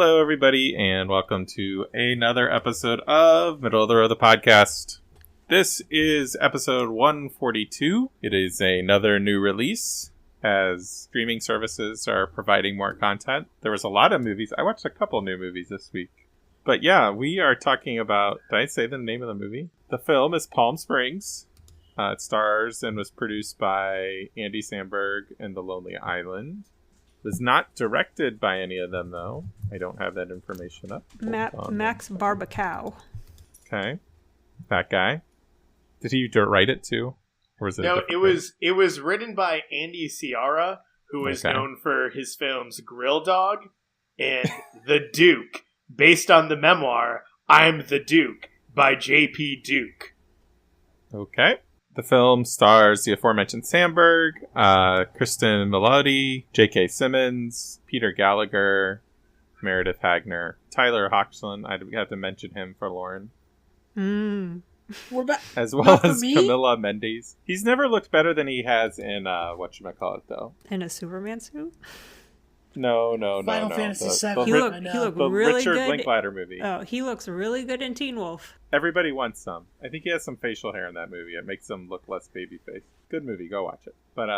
Hello, everybody, and welcome to another episode of Middle of the Road, the podcast. This is episode 142. It is another new release, as streaming services are providing more content. There was a lot of movies. I watched a couple new movies this week. But yeah, we are talking about... Did I say the name of the movie? The film is Palm Springs. It stars and was produced by Andy Samberg and The Lonely Island. Was not directed by any of them, though. I don't have that information up. Max Barbacow. Okay. That guy. Did he write it, too? Or was it No, it was written by Andy Ciara, who is known for his films Grill Dog and The Duke, based on the memoir I'm the Duke by J.P. Duke. Okay. The film stars the aforementioned Samberg, Kristen Milioti, J.K. Simmons, Peter Gallagher, Meredith Hagner, Tyler Hoechlin. I have to mention him for Lauren. As well as Camilla Mendes. He's never looked better than he has in, whatchamacallit, though. In a Superman suit? No. Final Fantasy VII. He looked really Richard good. Linklater movie. Oh, he looks really good in Teen Wolf. Everybody wants some. I think he has some facial hair in that movie. It makes him look less babyface. Good movie. Go watch it. But,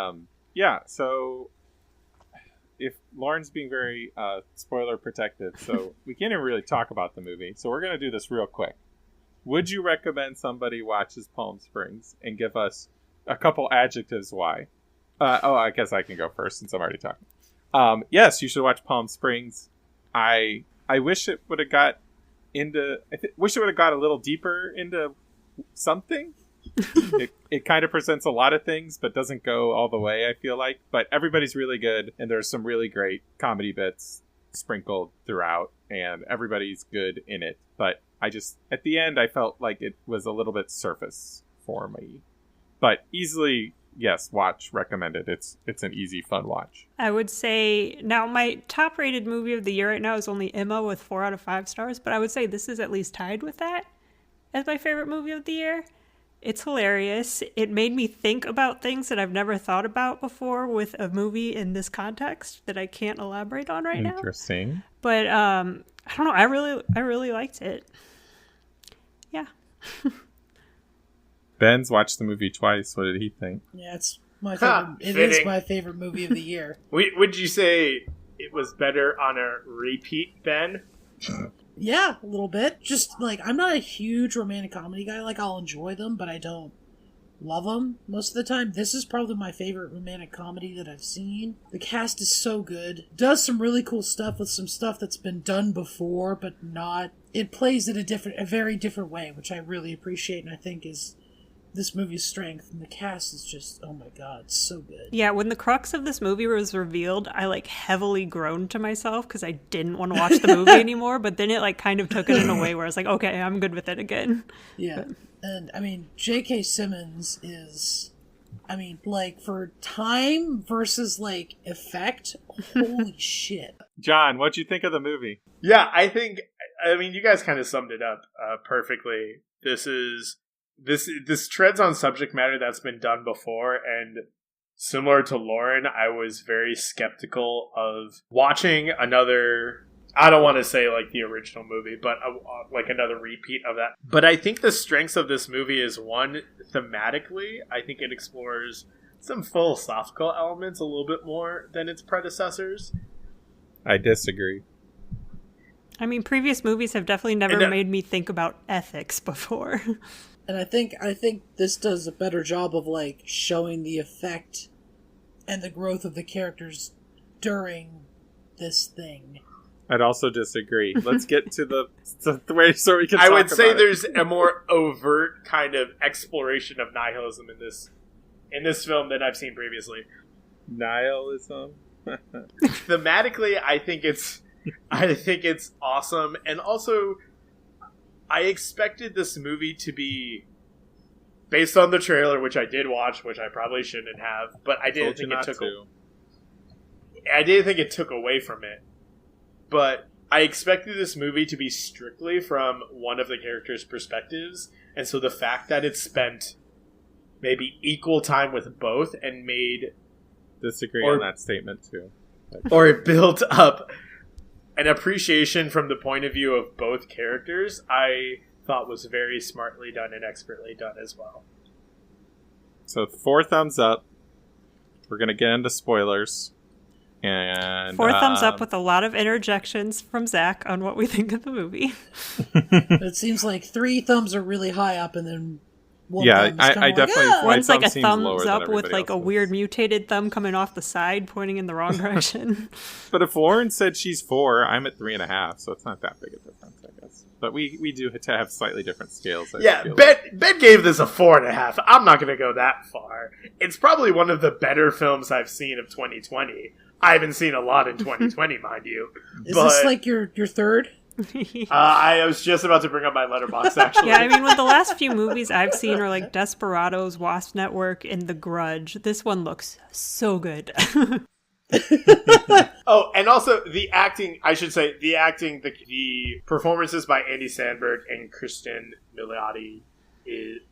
yeah, so if Lauren's being very spoiler protective, so we can't even really talk about the movie. So we're going to do this real quick. Would you recommend somebody watches Palm Springs and give us a couple adjectives why? I guess I can go first since I'm already talking. Yes, you should watch Palm Springs. I wish it would have got into... wish it would have got a little deeper into something. It kind of presents a lot of things, but doesn't go all the way, I feel like. But everybody's really good, and there's some really great comedy bits sprinkled throughout, and everybody's good in it. But I just... At the end, I felt like it was a little bit surface for me. But easily... Yes, recommend it. It's an easy, fun watch. I would say, now my top rated movie of the year right now is only Emma with 4 out of 5 stars, but I would say this is at least tied with that as my favorite movie of the year. It's hilarious. It made me think about things that I've never thought about before with a movie in this context that I can't elaborate on right now. Interesting. But I don't know. I really liked it. Yeah. Ben's watched the movie twice. What did he think? Yeah, it's my favorite. It is my favorite movie of the year. Would you say it was better on a repeat, Ben? Yeah, a little bit. Just, I'm not a huge romantic comedy guy. I'll enjoy them, but I don't love them most of the time. This is probably my favorite romantic comedy that I've seen. The cast is so good. Does some really cool stuff with some stuff that's been done before, but not... It plays in a very different way, which I really appreciate and I think is... this movie's strength, and the cast is just, oh my god, so good. Yeah, when the crux of this movie was revealed, I heavily groaned to myself because I didn't want to watch the movie anymore, but then it kind of took it in a way where I was like, okay, I'm good with it again. Yeah, and J.K. Simmons is, for time versus effect, holy shit. John, what'd you think of the movie? Yeah, you guys kind of summed it up perfectly. This treads on subject matter that's been done before, and similar to Lauren, I was very skeptical of watching another... I don't want to say the original movie, but another repeat of that. But I think the strengths of this movie is, one, thematically, I think it explores some philosophical elements a little bit more than its predecessors. I disagree. Previous movies have definitely never made me think about ethics before. And I think this does a better job of showing the effect and the growth of the characters during this thing. I'd also disagree. Let's get to the way so we can. I would say there's a more overt kind of exploration of nihilism in this film than I've seen previously. Nihilism. Thematically, I think it's awesome, and also. I expected this movie to be based on the trailer, which I did watch, which I probably shouldn't have, but I didn't think it took away from it. But I expected this movie to be strictly from one of the characters' perspectives, and so the fact that it spent maybe equal time with both and made... Disagree on that statement, too. Or it built up an appreciation from the point of view of both characters, I thought was very smartly done and expertly done as well. So 4 thumbs up. We're going to get into spoilers. And 4 thumbs up with a lot of interjections from Zach on what we think of the movie. It seems like 3 thumbs are really high up, and then one Yeah, thumb is kinda I definitely- ah! My One's like thumb a seems lower thumbs than up with everybody like a else's. weird mutated thumb coming off the side, pointing in the wrong direction. But if Lauren said she's 4, I'm at 3.5, so it's not that big a difference, I guess. But we do to have slightly different scales. I Yeah, feel Ben gave this a 4.5. I'm not going to go that far. It's probably one of the better films I've seen of 2020. I haven't seen a lot in 2020, mind you. Is but, this like your third? I was just about to bring up my letterbox, actually. Yeah, I mean, with the last few movies I've seen are like Desperados, Wasp Network, and The Grudge. This one looks so good. Oh, and also the acting, I should say, the performances by Andy Samberg and Kristen Milioti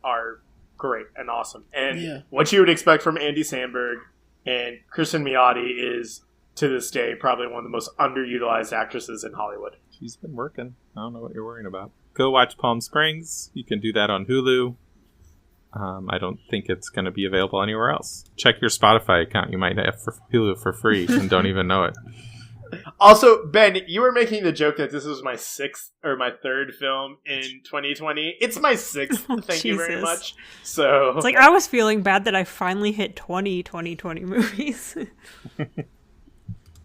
are great and awesome. And what you would expect from Andy Samberg and Kristen Milioti is, to this day, probably one of the most underutilized actresses in Hollywood. She's been working. I don't know what you're worrying about. Go watch Palm Springs. You can do that on Hulu. I don't think it's going to be available anywhere else. Check your Spotify account. You might have Hulu for free and don't even know it. Also, Ben, you were making the joke that this was my 6th or my 3rd film in 2020. It's my 6th. Thank you very Jesus. much. So It's like I was feeling bad that I finally hit 2020 movies.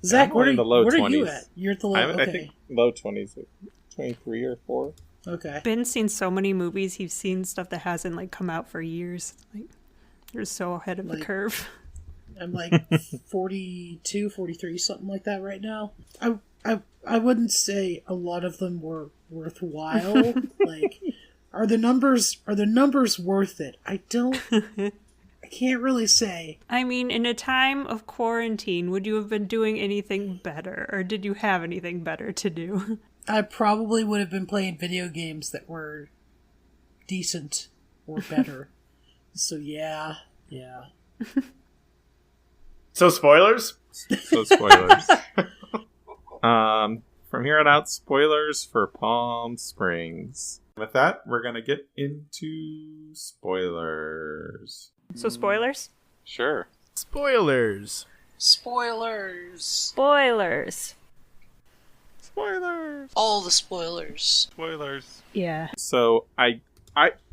Zach, I'm what are, in the low what are 20s. you at? You're at the low. I Okay. think low 20s, like 23 or 4. Okay. Ben's seen so many movies. He's seen stuff that hasn't like come out for years. Like, you're so ahead of the Like- curve. I'm like 42, 43, something like that right now. I wouldn't say a lot of them were worthwhile. Like, are the numbers worth it? I can't really say. I mean, in a time of quarantine, would you have been doing anything better, or did you have anything better to do? I probably would have been playing video games that were decent or better. So yeah. So spoilers? So spoilers. From here on out, spoilers for Palm Springs. With that, we're going to get into spoilers. So spoilers? Sure. Spoilers. Spoilers. Spoilers. Spoilers. All the spoilers. Spoilers. Yeah. So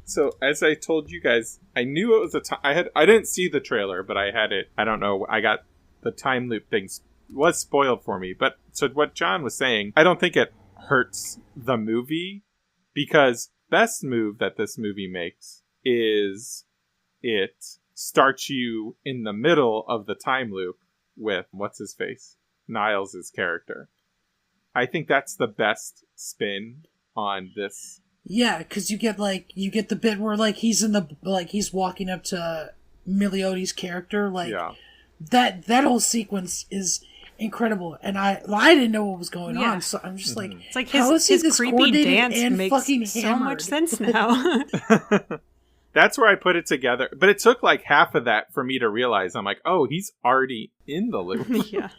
so as I told you guys, I knew it was a time. I didn't see the trailer, but I had it. I don't know. I got the time loop things was spoiled for me. But so what John was saying, I don't think it hurts the movie, because best move that this movie makes is it starts you in the middle of the time loop with what's his face, Niles' character. I think that's the best spin on this. Yeah, because you get the bit where he's walking up to Milioti's character, that whole sequence is incredible, and I didn't know what was going Yeah. on, so I'm just like, It's like how is he his this creepy coordinated dance and makes fucking so hammered? much sense now. That's where I put it together. But it took like half of that for me to realize. I'm like, oh, he's already in the loop. Yeah.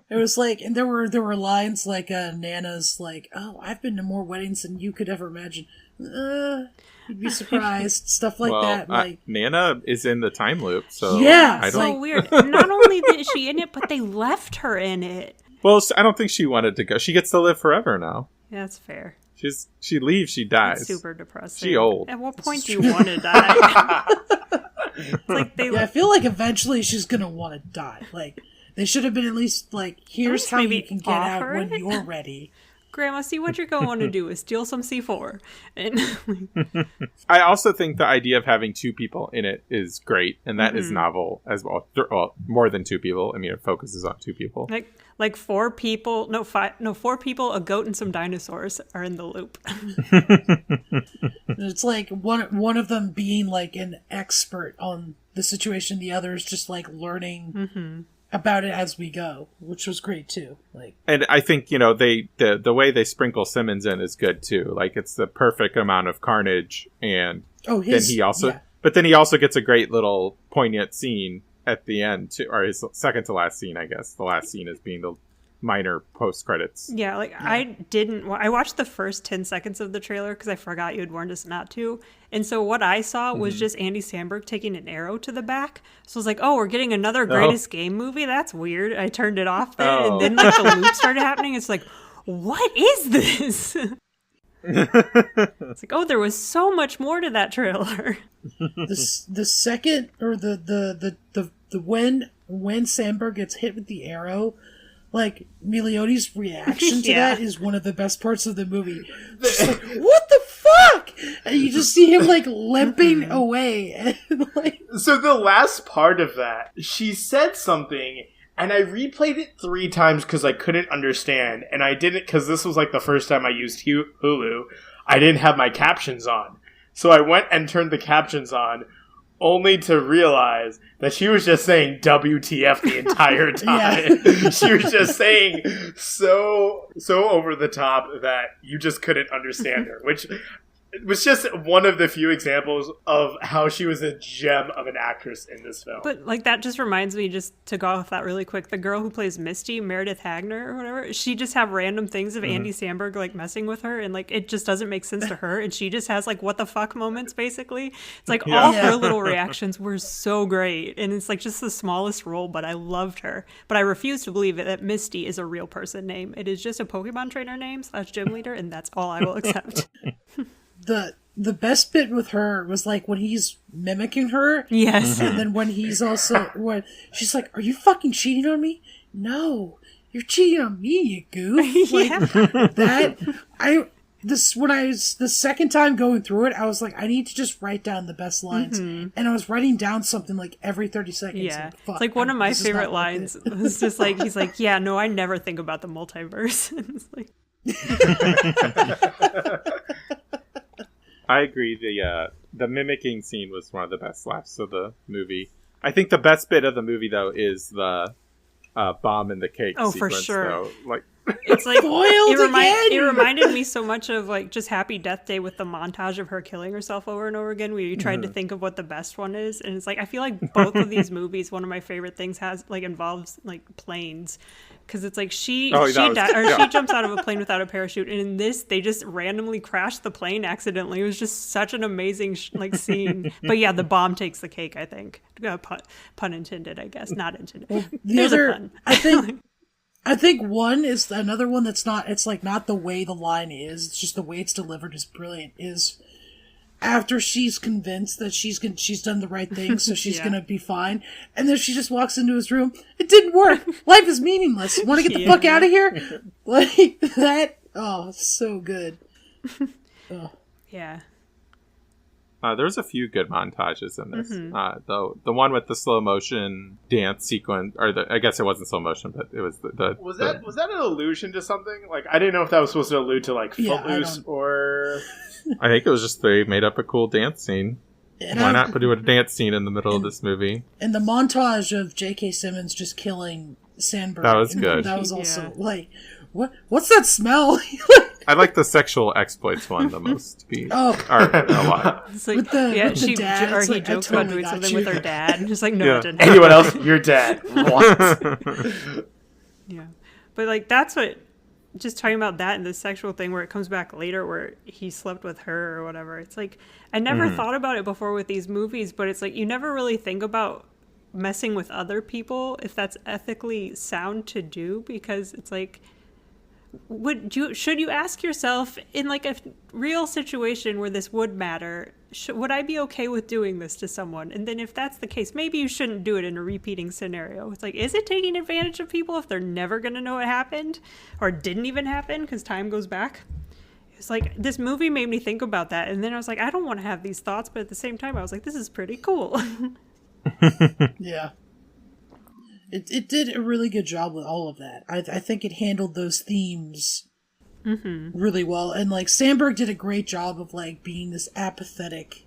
It was like, and there were lines like Nana's like, "Oh, I've been to more weddings than you could ever imagine. You'd be surprised." Stuff like that. Like, Nana is in the time loop, so Yeah, I don't. So weird. Not only is she in it, but they left her in it. Well, I don't think she wanted to go. She gets to live forever now. Yeah, that's fair. She leaves, she dies. That's super depressing. She old. At what point do you want to die? It's like they yeah, I feel like eventually she's gonna want to die. Like, they should have been at least like, here's least how maybe you can get out offer when it. you're ready. Grandma, see what you're going to want to do is steal some C4. And I also think the idea of having 2 people in it is great, and that is novel as well. Well, more than 2 people. I mean, it focuses on 2 people. like 4 people, 4 people, a goat, and some dinosaurs are in the loop. And it's like one of them being like an expert on the situation, the other is just like learning about it as we go, which was great too. Like, And I think, the way they sprinkle Simmons in is good too. Like, it's the perfect amount of carnage, and then he also gets a great little poignant scene at the end too, or his second to last scene, I guess. The last scene is being minor post credits. Yeah, like I watched the first 10 seconds of the trailer because I forgot you had warned us not to. And so what I saw was just Andy Samberg taking an arrow to the back. So I was like, oh, we're getting another Greatest Game movie? That's weird. I turned it off then. And then like the loop started happening. It's like, what is this? It's like, oh, there was so much more to that trailer. The second, or the when Sandberg gets hit with the arrow, like Miliotti's reaction to that is one of the best parts of the movie. Just like, what the fuck? And you just see him like limping away. And, like, so the last part of that, she said something, and I replayed it 3 times because I couldn't understand, and I didn't, because this was like the first time I used Hulu. I didn't have my captions on, so I went and turned the captions on, only to realize that she was just saying WTF the entire time. She was just saying so over the top that you just couldn't understand her, which was just one of the few examples of how she was a gem of an actress in this film. But like that just reminds me, just to go off that really quick, the girl who plays Misty, Meredith Hagner or whatever, she just have random things of Andy Samberg like messing with her, and like it just doesn't make sense to her, and she just has like what the fuck moments basically. It's like all her little reactions were so great, and it's like just the smallest role, but I loved her. But I refuse to believe it that Misty is a real person name. It is just a Pokemon trainer name / gym leader, and that's all I will accept. The best bit with her was like when he's mimicking her. Yes. And then when he's also, when she's like, are you fucking cheating on me? No, you're cheating on me, you goof. Like when I was the second time going through it, I was like, I need to just write down the best lines. And I was writing down something like every 30 seconds. Yeah. Like, fuck, it's like one of my favorite like lines was just like, he's like, yeah, no, I never think about the multiverse. It's like, I agree. The mimicking scene was one of the best laughs of the movie. I think the best bit of the movie, though, is the bomb in the cake oh, sequence. for sure. Though. Like, it's like again! It reminded me so much of like just Happy Death Day with the montage of her killing herself over and over again, where you tried to think of what the best one is, and it's like I feel like both of these movies, one of my favorite things involves like planes. Because it's like she jumps out of a plane without a parachute, and in this they just randomly crash the plane accidentally. It was just such an amazing scene. But yeah, the bomb takes the cake. I think pun intended. I guess not intended. Well, There's a pun. I think one is another one that's not. It's like not the way the line is. It's just the way it's delivered is brilliant. Is after she's convinced that she's done the right thing, so she's gonna be fine, and then she just walks into his room. It didn't work. Life is meaningless. Want to get the fuck out of here? Like that. Oh, so good. Oh. Yeah. There's a few good montages in this. Though the one with the slow motion dance sequence, I guess it wasn't slow motion, but it was was that an allusion to something? Like I didn't know if that was supposed to allude to like Footloose or. I think it was just they made up a cool dance scene. And why not do a dance scene in the middle of this movie? And the montage of J.K. Simmons just killing Sandberg. That was good. That was also like, what's that smell? I like the sexual exploits one the most. A lot. It's like, with the dad, or it's he like, jokes I about totally doing got something you. with her dad, and just like, no, it didn't. Anyone else? Your dad. What? Yeah, but like that's what. Just talking about that and the sexual thing where it comes back later where he slept with her or whatever. It's like, I never thought about it before with these movies, but it's like, you never really think about messing with other people if that's ethically sound to do, because it's like, should you ask yourself in like a real situation where this would matter, would I be okay with doing this to someone? And then if that's the case, maybe you shouldn't do it in a repeating scenario. It's like, is it taking advantage of people if they're never going to know what happened or didn't even happen because time goes back? It's like, this movie made me think about that. And then I was like, I don't want to have these thoughts. But at the same time, I was like, this is pretty cool. Yeah. It did a really good job with all of that. I think it handled those themes really well. And like Sandberg did a great job of like being this apathetic.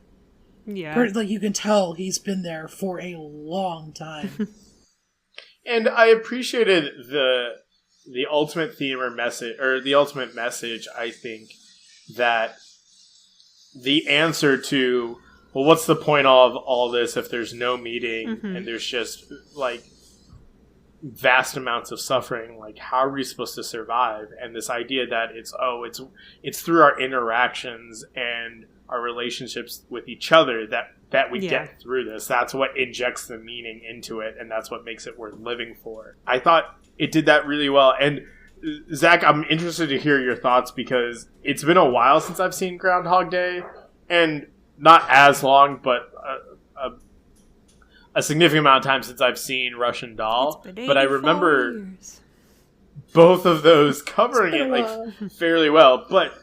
Yeah. Like you can tell he's been there for a long time. And I appreciated the ultimate theme or message, or the ultimate message, I think, that the answer to, well, what's the point of all this if there's no meeting and there's just like vast amounts of suffering. Like, how are we supposed to survive? And this idea that it's through our interactions and our relationships with each other that we get through this. That's what injects the meaning into it, and that's what makes it worth living for. I thought it did that really well. And Zach, I'm interested to hear your thoughts, because it's been a while since I've seen Groundhog Day, and not as long, but a significant amount of time since I've seen Russian Doll. But I remember both of those covering it like fairly well. But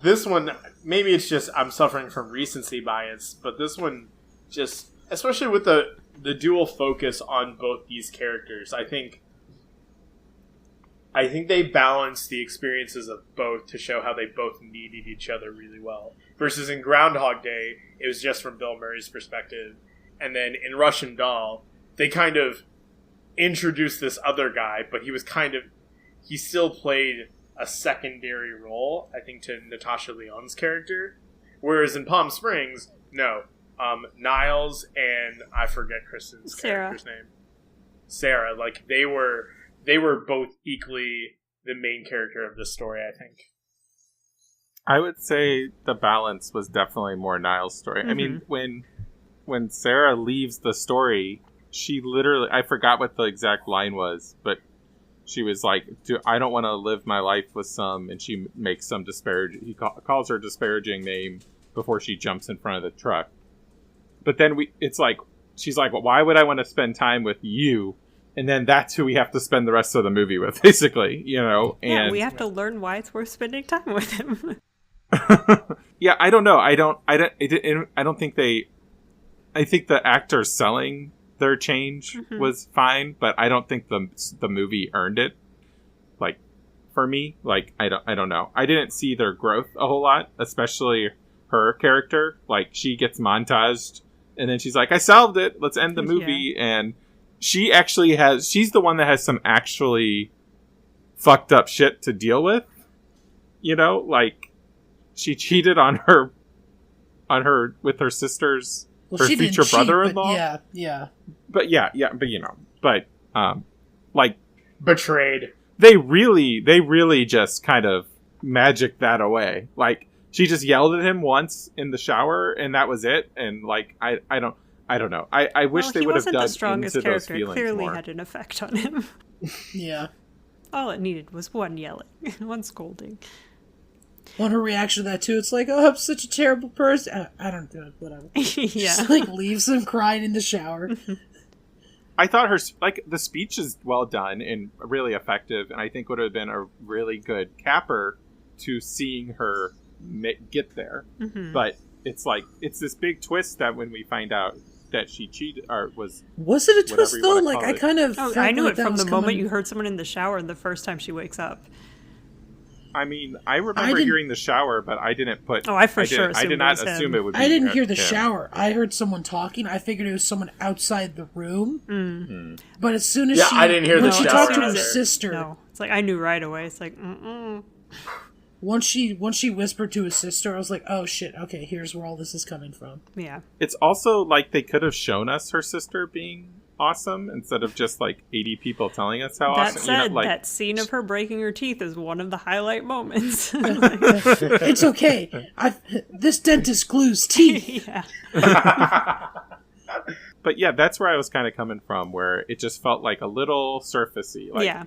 this one, maybe it's just I'm suffering from recency bias, but this one just, especially with the dual focus on both these characters, I think they balance the experiences of both to show how they both needed each other really well. Versus in Groundhog Day, it was just from Bill Murray's perspective. And then in Russian Doll, they kind of introduced this other guy, but he still played a secondary role, I think, to Natasha Lyonne's character. Whereas in Palm Springs, no. Niles and I forget Kristen's character's name. Sarah, like they were both equally the main character of the story, I think. I would say the balance was definitely more Niles' story. Mm-hmm. I mean, when Sarah leaves the story, she literally, I forgot what the exact line was, but she was like, I don't want to live my life with some, and she makes some he calls her disparaging name before she jumps in front of the truck. But then she's like, well, why would I want to spend time with you? And then that's who we have to spend the rest of the movie with, basically, you know? And we have to learn why it's worth spending time with him. Yeah, I don't know. I don't think I think the actors selling their change was fine, but I don't think the movie earned it. Like, for me, like, I don't know. I didn't see their growth a whole lot, especially her character. Like, she gets montaged, and then she's like, I solved it. Let's end the movie. Yeah. And she actually she's the one that has some actually fucked up shit to deal with. You know, like, she cheated on her with her sister's her future brother-in-law. But you know, like, betrayed. They really just kind of magicked that away. Like, she just yelled at him once in the shower, and that was it. And like, I don't know. I wish they would have dug into those feelings clearly more. Had an effect on him. Yeah. All it needed was one yelling, one scolding. On her reaction to that too, it's like, oh, I'm such a terrible person. I don't do it, whatever. Yeah. Just like leaves him crying in the shower. I thought the speech is well done and really effective, and I think would have been a really good capper to seeing her get there. Mm-hmm. But it's this big twist that when we find out that she cheated or was it a twist though? Like, I kind of I knew it from the moment you heard someone in the shower the first time she wakes up. I mean, I remember hearing the shower, but I didn't put. Oh, I did not assume it would be. I didn't hear the shower. I heard someone talking. I figured it was someone outside the room. Mm. But as soon as I didn't hear the shower. She talked to her sister. No, it's like I knew right away. It's like, Once she whispered to his sister, I was like, oh shit, okay, here's where all this is coming from. Yeah. It's also like they could have shown us her sister being awesome instead of just like 80 people telling us how awesome. That said, that scene of her breaking her teeth is one of the highlight moments. It's okay. This dentist glues teeth. Yeah. But yeah, that's where I was kind of coming from, where it just felt like a little surfacey. Like, yeah.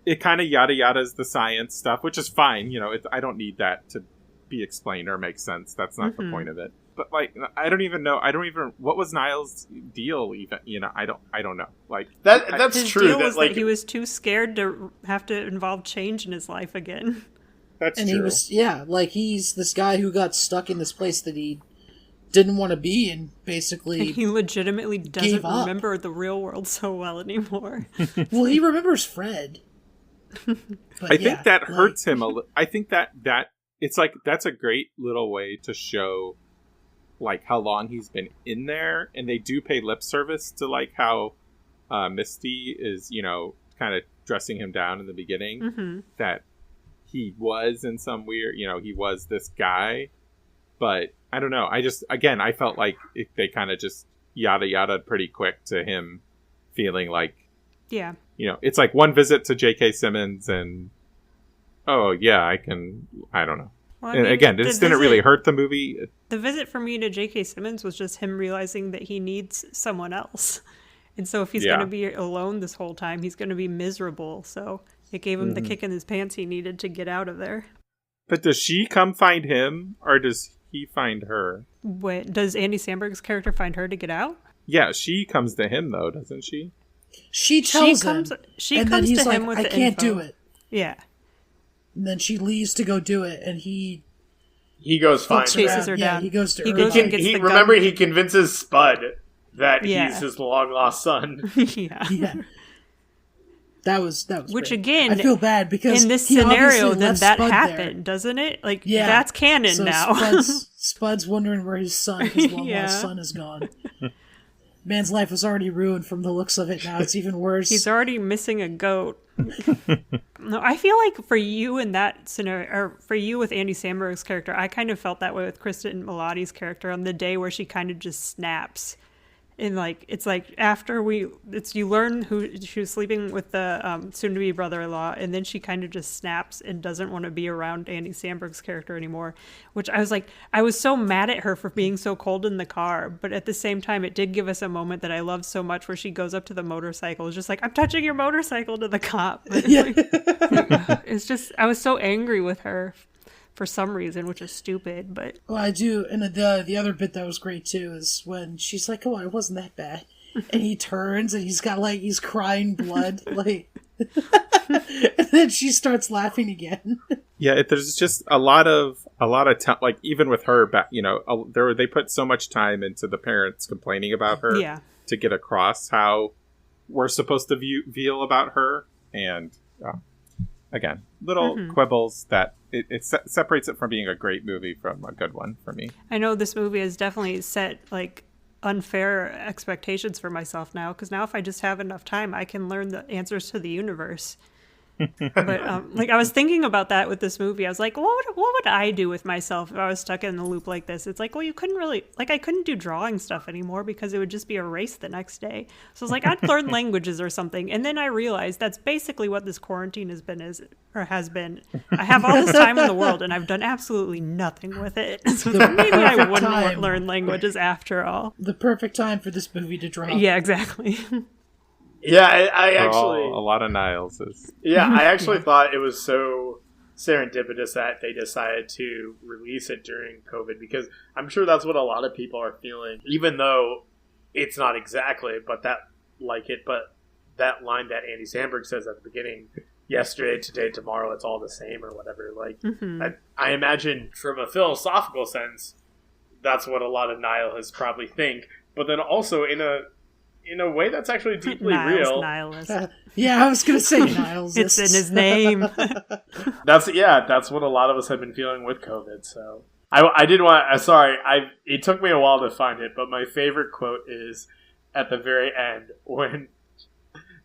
It kind of yada yada's the science stuff, which is fine. You know, I don't need that to be explained or make sense. That's not the point of it. But like, I don't even know. What was Niles' deal even? You know, I don't know. Like that's his true. Deal was that he was too scared to have to involve change in his life again. That's and true. He was like he's this guy who got stuck in this place that he didn't want to be, and basically and he legitimately doesn't remember the real world so well anymore. Well, he remembers Fred. I think that hurts him a little. I think that it's like that's a great little way to show like how long he's been in there, and they do pay lip service to like how Misty is, you know, kind of dressing him down in the beginning, that he was in some weird, you know, he was this guy, but I don't know. I felt like they kind of just yada yada pretty quick to him feeling like, yeah, it's like one visit to J.K. Simmons and, oh, yeah, I don't know. Well, I And mean, again, this didn't really hurt the movie. The visit for me to J.K. Simmons was just him realizing that he needs someone else. And so if he's going to be alone this whole time, he's going to be miserable. So it gave him the kick in his pants he needed to get out of there. But does she come find him, or does he find her? Wait, does Andy Samberg's character find her to get out? Yeah, she comes to him, though, doesn't she? She tells him, and comes then he's to like, him with I the can't info. do it. Yeah. And then she leaves to go do it, and he goes find chases her. her Yeah, down. he goes to He her. goes and gets He the remember gun. he convinces Spud that Yeah. he's his long lost son. Yeah. Yeah. That was Which great. again, I feel bad because in this he scenario, obviously then left that Spud happened, there. doesn't it? Like, Yeah, that's canon so now. Spud's wondering where his long Yeah. lost son is gone. Man's life was already ruined from the looks of it. Now it's even worse. He's already missing a goat. No, I feel like for you in that scenario, or for you with Andy Samberg's character, I kind of felt that way with Kristen Milioti's character on the day where she kind of just snaps. And like, it's like after you learn who she was sleeping with the soon-to-be brother-in-law, and then she kind of just snaps and doesn't want to be around Andy Samberg's character anymore. Which I was like, I was so mad at her for being so cold in the car, but at the same time, it did give us a moment that I loved so much, where she goes up to the motorcycle, is just like, I'm touching your motorcycle, to the cop. But it's just, I was so angry with her for some reason, which is stupid, but Well, I do, and the other bit that was great too is when she's like, "Oh, it wasn't that bad," and he turns and he's crying blood, like, and then she starts laughing again. Yeah, there's just a lot of time. Like even with her, they put so much time into the parents complaining about her yeah. to get across how we're supposed to feel about her, and again, little quibbles that it separates it from being a great movie from a good one for me. I know this movie has definitely set like unfair expectations for myself now, because now if I just have enough time, I can learn the answers to the universe. But like, I was thinking about that with this movie. I was like, what would I do with myself if I was stuck in a loop like this? It's like, well, you couldn't really, like, I couldn't do drawing stuff anymore because it would just be erased the next day. So I was like, I'd learn languages or something. And then I realized that's basically what this quarantine has been. I have all this time in the world and I've done absolutely nothing with it. So maybe I wouldn't time. learn languages after all. The perfect time for this movie to drop. Yeah, exactly. Yeah, I actually... a lot of Niles is. Yeah, I actually thought it was so serendipitous that they decided to release it during COVID, because I'm sure that's what a lot of people are feeling, even though it's not exactly, but that line that Andy Samberg says at the beginning, yesterday, today, tomorrow, it's all the same or whatever. Like, I imagine from a philosophical sense, that's what a lot of nihilists probably think, but then also in a way that's actually deeply real. Nihilist. Yeah, I was gonna say Niles. It's in his name. That's what a lot of us have been feeling with COVID. So I did want. It took me a while to find it, but my favorite quote is at the very end when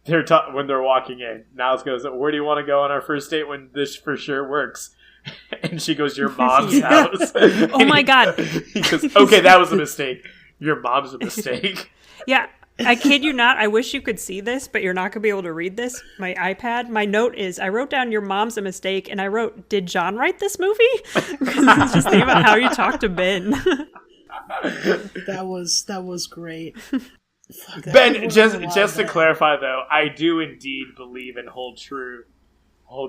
they're walking in. Niles goes, "Where do you want to go on our first date when this for sure works?" And she goes, "Your mom's house." Oh my God. He goes, "Okay, that was a mistake. Your mom's a mistake." Yeah, I kid you not. I wish you could see this, but you're not going to be able to read this. My iPad, my note is, I wrote down "your mom's a mistake," and I wrote, "Did John write this movie?" Because just think about how you talk to Ben. That was great. Fuck, Ben, just to clarify though, I do indeed believe and hold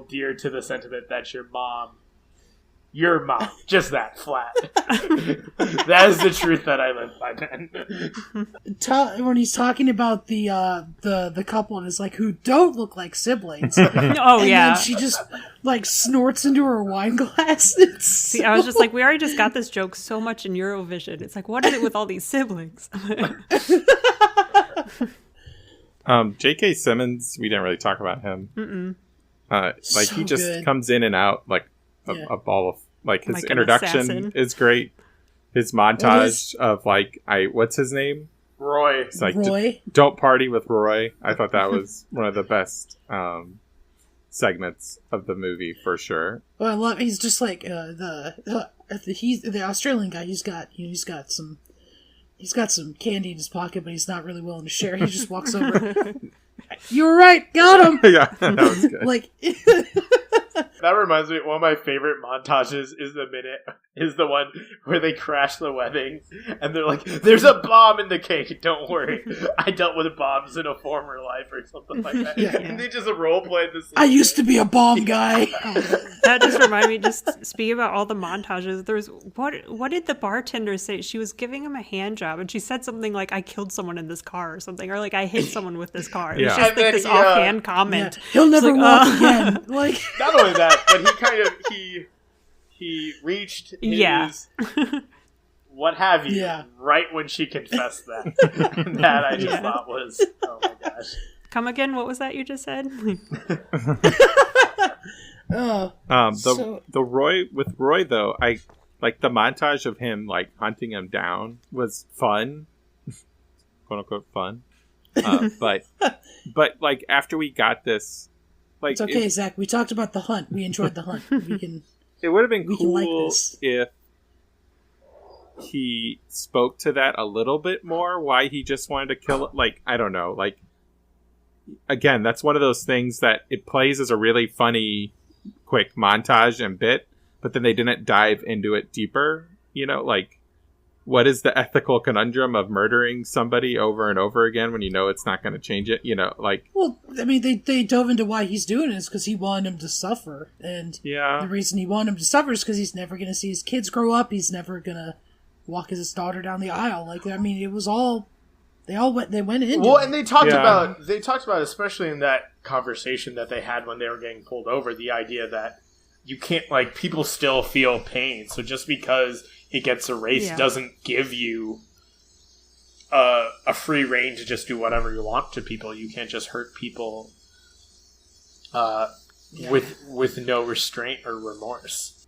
dear to the sentiment that your mom, just that flat. That is the truth that I live by, Ben. When he's talking about the couple and it's like, who don't look like siblings. Oh, yeah. And she just like snorts into her wine glass. See, I was just like, we already just got this joke so much in Eurovision. It's like, what is it with all these siblings? J.K. Simmons, we didn't really talk about him. So he just good. comes in and out like a ball of, like, his Like an introduction assassin. is great. His montage of like, what's his name? Roy. It's like, Roy. Don't party with Roy. I thought that was one of the best segments of the movie for sure. Well, I love. He's just like he's the Australian guy. He's got some candy in his pocket, but he's not really willing to share. He just walks over. You were right. Got him. Yeah, that was good. Like, That reminds me, one of my favorite montages is the one where they crash the wedding, and they're like, "There's a bomb in the cake. Don't worry, I dealt with bombs in a former life," or something like that. Yeah. And they just role play this. I used to be a bomb guy. That just reminded me, just speaking about all the montages, there was, what did the bartender say? She was giving him a hand job, and she said something like, I killed someone in this car or something, or like, I hit someone with this car. It was Yeah. just And like then this he, offhand comment. Yeah. He'll never like, walk again. Like, Not only that, but he reached his Yeah. what have you Yeah. right when she confessed that. And that I just thought was, oh my gosh. Come again, what was that you just said? oh, The Roy with Roy though, I like the montage of him like hunting him down was fun, quote unquote fun. But like after we got this, like it's okay, Zach. We talked about the hunt. We enjoyed the hunt. We can. it would have been We can like cool this. if he spoke to that a little bit more. Why he just wanted to kill it? Like I don't know. Like again, that's one of those things that it plays as a really funny, quick montage and bit, but then they didn't dive into it deeper. You know, like what is the ethical conundrum of murdering somebody over and over again when you know it's not going to change it? You know, like Well, I mean, they dove into why he's doing it is because he wanted him to suffer, and yeah, the reason he wanted him to suffer is because he's never going to see his kids grow up. He's never going to walk his daughter down the aisle. Like, I mean, it was all they went into. Well, it. and they talked Yeah. about, especially in that conversation that they had when they were getting pulled over, the idea that you can't, like, people still feel pain. So just because it gets erased Yeah. doesn't give you a free reign to just do whatever you want to people. You can't just hurt people with no restraint or remorse.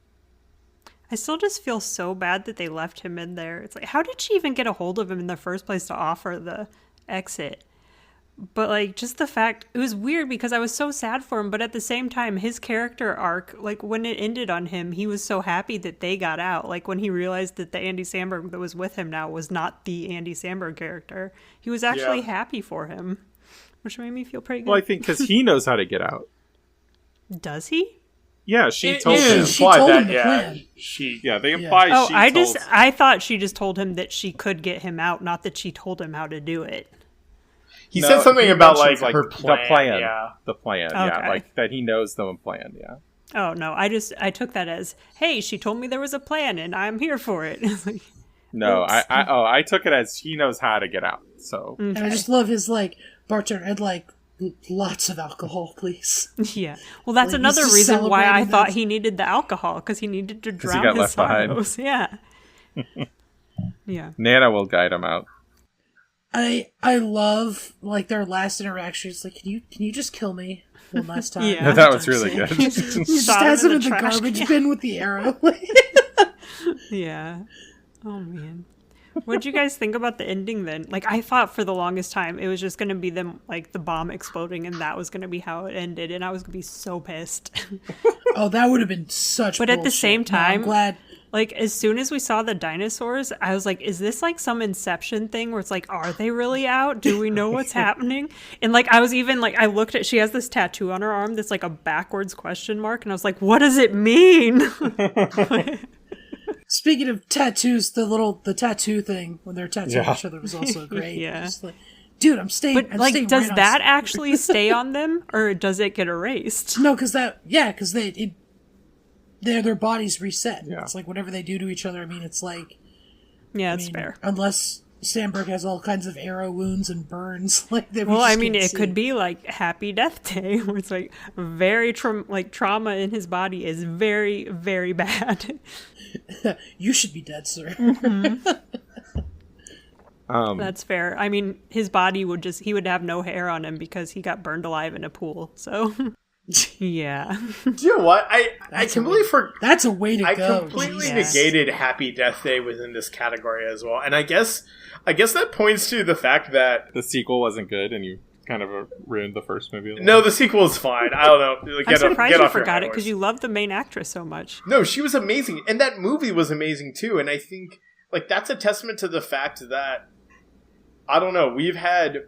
I still just feel so bad that they left him in there. It's like, how did she even get a hold of him in the first place to offer the exit? But like, just the fact, it was weird because I was so sad for him, but at the same time, his character arc, like when it ended on him, he was so happy that they got out. Like when he realized that the Andy Samberg that was with him now was not the Andy Samberg character, he was actually Yeah. happy for him, which made me feel pretty good. well, I think because he knows how to get out. Does he? Yeah, she It told is him. She implied told that, him the yeah, plan. she. Yeah, they imply Oh, she told. I thought she just told him that she could get him out, not that she told him how to do it. He No, said something he about mentions, her plan. The plan. Yeah. The plan. Yeah, Okay. like that he knows the plan. Yeah. Oh no, I took that as, hey, she told me there was a plan and I'm here for it. It's like, No, oops. I took it as he knows how to get out. So And I just love his like bartender had like lots of alcohol, please. yeah. Well, that's Like, another he's just reason why I celebrating thought that. he needed the alcohol, because he needed to he drown got his left behind. sorrows. Yeah. Yeah. Nana will guide him out. I love like their last interaction. It's like, can you just kill me one last time? Yeah. That was For really time's good. sake? You Just shot has him him in in the the trash garbage can. bin with the arrow. Yeah. Oh man. What did you guys think about the ending then? Like, I thought for the longest time it was just going to be them, like, the bomb exploding, and that was going to be how it ended, and I was going to be so pissed. Oh, that would have been such. But at the bullshit. same No, I'm time- glad. Like, as soon as we saw the dinosaurs, I was like, is this like some Inception thing where it's like, are they really out? Do we know what's happening? And like, I was even like, I looked at, she has this tattoo on her arm that's like a backwards question mark. And I was like, what does it mean? Speaking of tattoos, the tattoo thing when they're tattooing Yeah. each other was also great. Yeah. Just like, dude, I'm staying. But I'm like, staying does right on that s- actually stay on them or does it get erased? No, because their bodies reset. Yeah. It's like whatever they do to each other. I mean, it's like Yeah, I it's mean, fair. unless Sandberg has all kinds of arrow wounds and burns, like that. Well, I mean, it could be like Happy Death Day, where it's like very trauma in his body is very, very bad. You should be dead, sir. That's fair. I mean, his body he would have no hair on him because he got burned alive in a pool. So, yeah. Do you know what? I That's completely forgot. That's a way to I go. completely Jesus. negated Happy Death Day within this category as well, and I guess that points to the fact that The sequel wasn't good, and you kind of ruined the first movie. a little no, bit. the sequel is fine. I don't know. I'm surprised you off your forgot high it because horse. you love the main actress so much. No, she was amazing, and that movie was amazing too. And I think like that's a testament to the fact that I don't know. We've had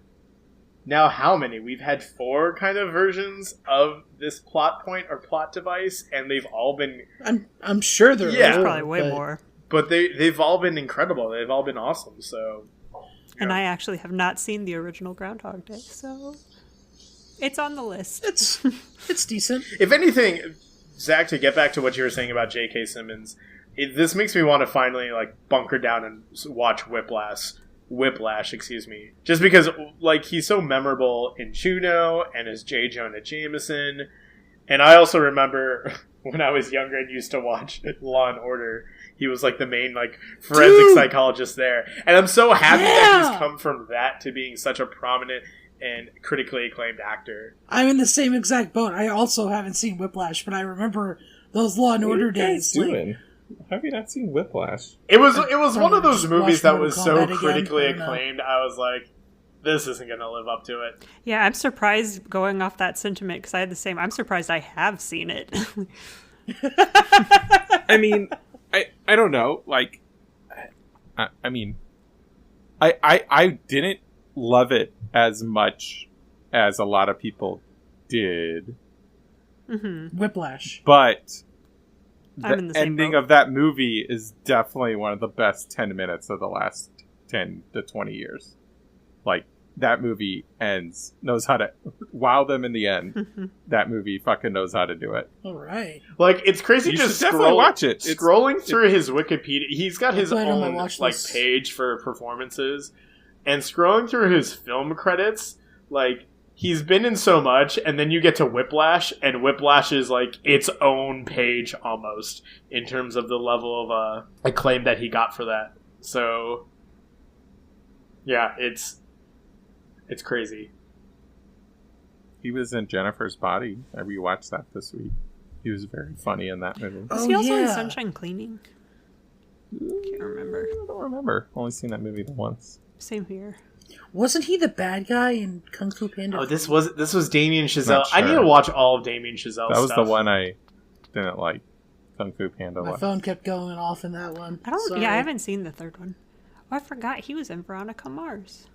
now how many? We've had 4 kind of versions of this plot point or plot device, and they've all been... I'm sure there Yeah. There's are probably way but more. But they've all been incredible. They've all been awesome, so... And I actually have not seen the original Groundhog Day, so it's on the list. It's decent. If anything, Zach, to get back to what you were saying about J.K. Simmons, this makes me want to finally bunker down and watch Whiplash, excuse me. Just because he's so memorable in Juno and as J. Jonah Jameson. And I also remember when I was younger and used to watch Law and Order, he was the main forensic psychologist there. And I'm so happy that he's come from that to being such a prominent and critically acclaimed actor. I'm in the same exact boat. I also haven't seen Whiplash, but I remember those Law and Order What are you guys days. doing? How have you not seen Whiplash? It was one of those just movies watch that Mortal was Kombat so again. critically I don't know. acclaimed. I was like, this isn't going to live up to it. Yeah, I'm surprised going off that sentiment because I had the same. I'm surprised I have seen it. I mean, I don't know. I mean, I didn't love it as much as a lot of people did, Whiplash. but I'm in the the same ending boat. of that movie is definitely one of the best 10 minutes of the last 10 to 20 years. That movie knows how to wow them in the end. That movie fucking knows how to do it. All right. It's crazy You just should definitely watch it. Scrolling through his Wikipedia, he's got his put it on my own watch list. page for performances, and scrolling through his film credits, he's been in so much, and then you get to Whiplash, and Whiplash is its own page almost in terms of the level of acclaim that he got for that. So, yeah, it's crazy. He was in Jennifer's Body. I rewatched that this week. He was very funny in that movie. Was Oh, he also in yeah. Sunshine Cleaning? Can't remember. I don't remember. Only seen that movie once. Same here. Wasn't he the bad guy in Kung Fu Panda? Oh, this was Damien Chazelle. Not I need sure. to watch all of Damien Chazelle's That was stuff. the one I didn't like. Kung Fu Panda. My was. phone kept going off in that one. I don't. Sorry. Yeah, I haven't seen the third one. Oh, I forgot he was in Veronica Mars.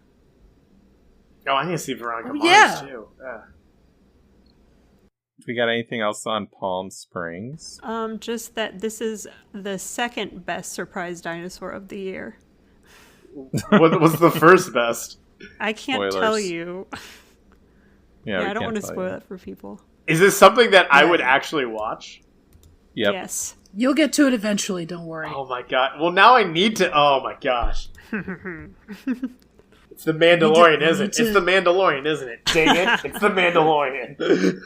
Oh, I need to see Veronica Oh, Mars yeah. too. Yeah. We got anything else on Palm Springs? Just that this is the second best surprise dinosaur of the year. What was the first best? I can't Spoilers. tell you. Yeah, we I don't can't want to tell spoil you. it for people. Is this something that I would actually watch? Yep. Yes. You'll get to it eventually, don't worry. Oh my god. Well, now I need to. Oh my gosh. It's the Mandalorian, You isn't need it? to- It's the Mandalorian, isn't it? Dang it. It's the Mandalorian.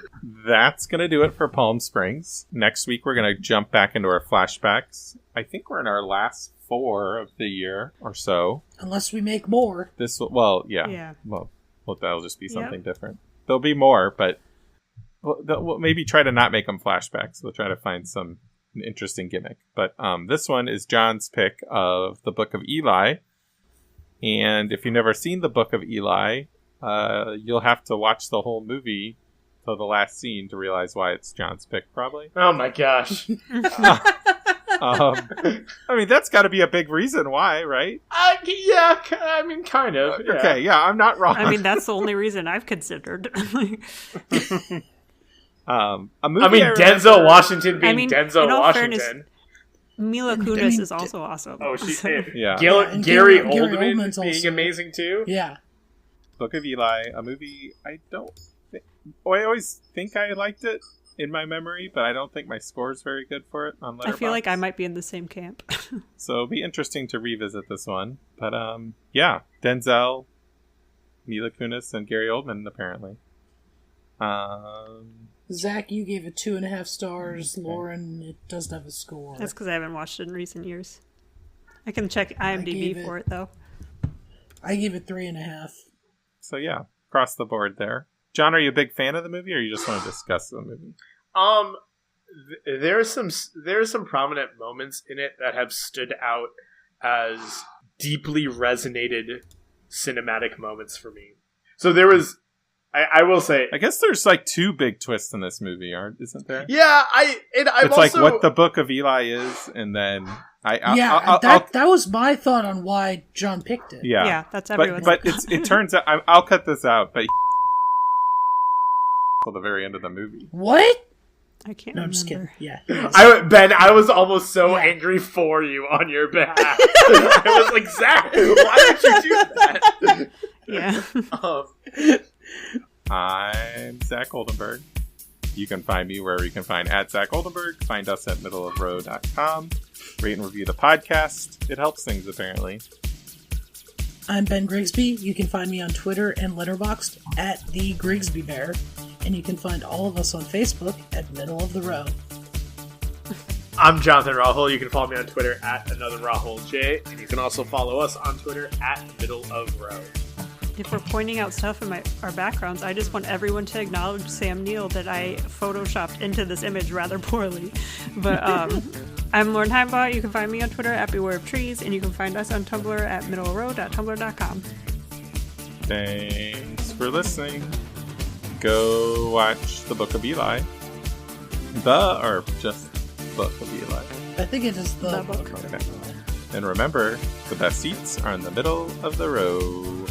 That's going to do it for Palm Springs. Next week, we're going to jump back into our flashbacks. I think we're in our last 4 of the year or so. Unless we make more. This will, well, yeah. Yeah. Well, that'll just be something different. There'll be more, but we'll maybe try to not make them flashbacks. We'll try to find some interesting gimmick. But this one is John's pick of the Book of Eli. And if you've never seen the Book of Eli, you'll have to watch the whole movie till the last scene to realize why it's John's pick, probably. Oh my gosh. I mean, that's got to be a big reason why, right? Yeah, I mean, kind of. Yeah. Okay, yeah, I'm not wrong. I mean, that's the only reason I've considered. A movie I mean, remember- Denzel Washington being I mean, Denzel in all Washington. fairness, Mila I Kunis mean, is also awesome. Oh, she So- did. Yeah. and Gary Gary Oldman Oldman's being also- amazing too. Yeah. Book of Eli, a movie I don't think... Oh, I always think I liked it in my memory, but I don't think my score is very good for it on Letterboxd. I feel like I might be in the same camp. So it'll be interesting to revisit this one. But, yeah. Denzel, Mila Kunis, and Gary Oldman, apparently. Zach, you gave it 2.5 stars. Lauren, it doesn't have a score. That's because I haven't watched it in recent years. I can check gave IMDb it- for it, though. I gave it 3.5. So, yeah. Across the board there. John, are you a big fan of the movie, or you just want to discuss the movie? There's some prominent moments in it that have stood out as deeply resonated cinematic moments for me. So there was, I will say, I guess there's like 2 big twists in this movie, isn't there? yeah, I'm It's also, like what the Book of Eli is, and then That was my thought on why John picked it. Yeah, that's everyone's. But it turns out I'll cut this out. But till the very end of the movie. What? I can't No, remember. I'm just kidding. Yeah. Ben, I was almost so Yeah. angry for you on your behalf. I was like, Zach, why would you do that? Yeah. I'm Zach Oldenburg. You can find me wherever you can find at Zach Oldenburg. Find us at middleofrow.com. Rate and review the podcast. It helps things, apparently. I'm Ben Grigsby. You can find me on Twitter and Letterboxd at the Grigsby Bear. And you can find all of us on Facebook at Middle of the Row. I'm Jonathan Rahul. You can follow me on Twitter at another Rahul J. And you can also follow us on Twitter at Middle of Row. If we're pointing out stuff in our backgrounds, I just want everyone to acknowledge Sam Neill that I photoshopped into this image rather poorly. But I'm Lauren Heimbach. You can find me on Twitter at Beware of Trees, and you can find us on Tumblr at middleofrow.tumblr.com. Thanks for listening. Go watch The Book of Eli. Or just Book of Eli. I think it is the book. Okay. And remember, the best seats are in the middle of the row.